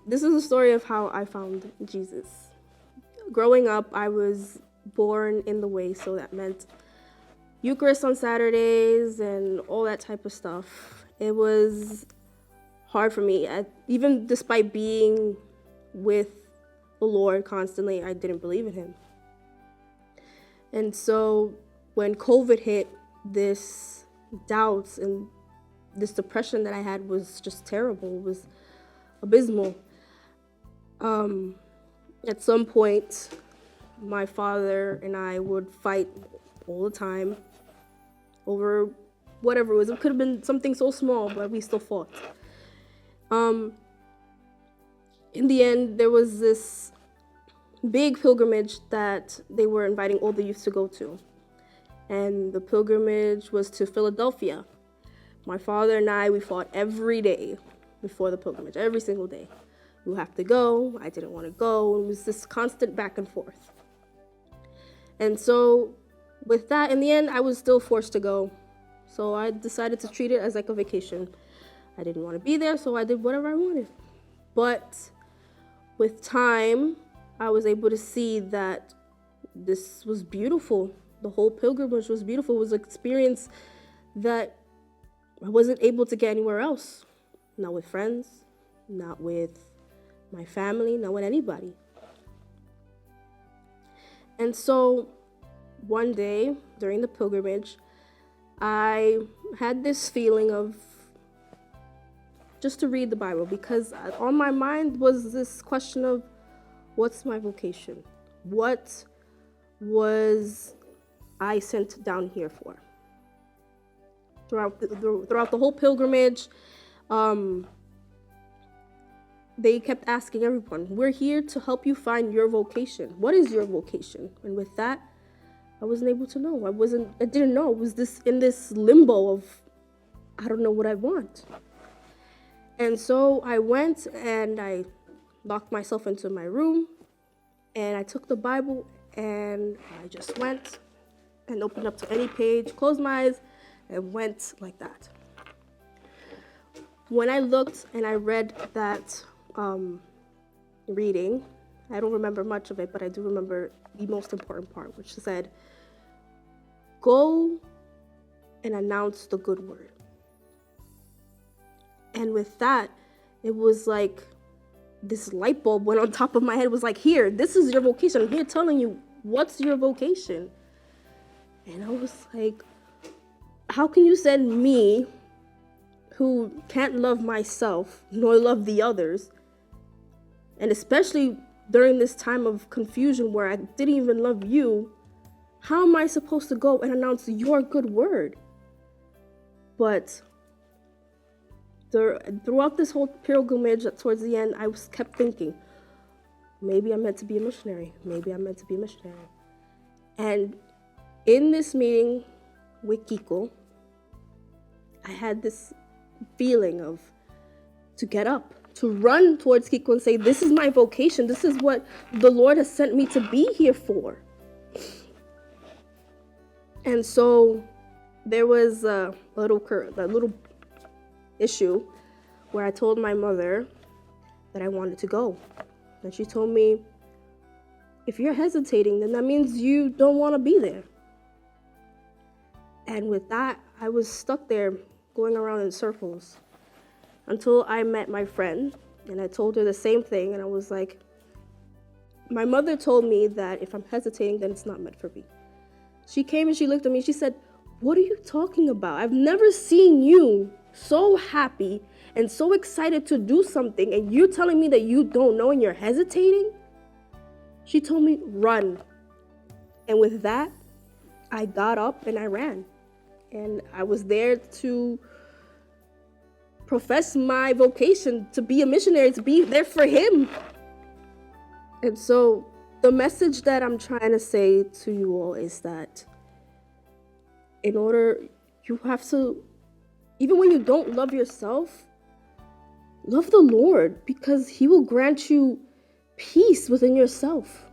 This is a story of how I found Jesus. Growing up, I was born in the way, so that meant Eucharist on Saturdays and all that type of stuff. It was hard for me. Even despite being with the Lord constantly, I didn't believe in him. And so when COVID hit, this doubts and this depression that I had was just terrible. It was abysmal. At some point, my father and I would fight all the time over whatever it was. It could have been something so small, but we still fought. In the end, there was this big pilgrimage that they were inviting all the youth to go to. And the pilgrimage was to Philadelphia. My father and I, we fought every day before the pilgrimage, every single day. You have to go. I didn't want to go. It was this constant back and forth. And so with that, in the end, I was still forced to go. So I decided to treat it as like a vacation. I didn't want to be there, so I did whatever I wanted. But with time, I was able to see that this was beautiful. The whole pilgrimage was beautiful. It was an experience that I wasn't able to get anywhere else. Not with friends, not with my family, not with anybody. And so one day during the pilgrimage, I had this feeling of just to read the Bible, because on my mind was this question of, what's my vocation? What was I sent down here for? Throughout the whole pilgrimage, they kept asking everyone, we're here to help you find your vocation. What is your vocation? And with that, I wasn't able to know. I didn't know. I was in this limbo of, I don't know what I want. And so I went and I locked myself into my room and I took the Bible and I just went and opened up to any page, closed my eyes, and went like that. When I looked and I read that reading, I don't remember much of it, but I do remember the most important part, which said, go and announce the good word. And with that, it was like this light bulb went on top of my head. It was like, here, this is your vocation. I'm here telling you, what's your vocation? And I was like, how can you send me, who can't love myself nor love the others, and especially during this time of confusion where I didn't even love you, how am I supposed to go and announce your good word? But throughout this whole pilgrimage, towards the end, I kept thinking, maybe I'm meant to be a missionary. Maybe I'm meant to be a missionary. And in this meeting with Kiko, I had this feeling of to get up, to run towards Kiko and say, this is my vocation. This is what the Lord has sent me to be here for. And so there was a little issue where I told my mother that I wanted to go. And she told me, if you're hesitating, then that means you don't want to be there. And with that, I was stuck there going around in circles until I met my friend and I told her the same thing. And I was like, my mother told me that if I'm hesitating, then it's not meant for me. She came and she looked at me. She said, what are you talking about? I've never seen you so happy and so excited to do something, and you're telling me that you don't know and you're hesitating? She told me, run. And with that, I got up and I ran. And I was there to profess my vocation, to be a missionary, to be there for him. And so the message that I'm trying to say to you all is that you have to, even when you don't love yourself, love the Lord, because he will grant you peace within yourself.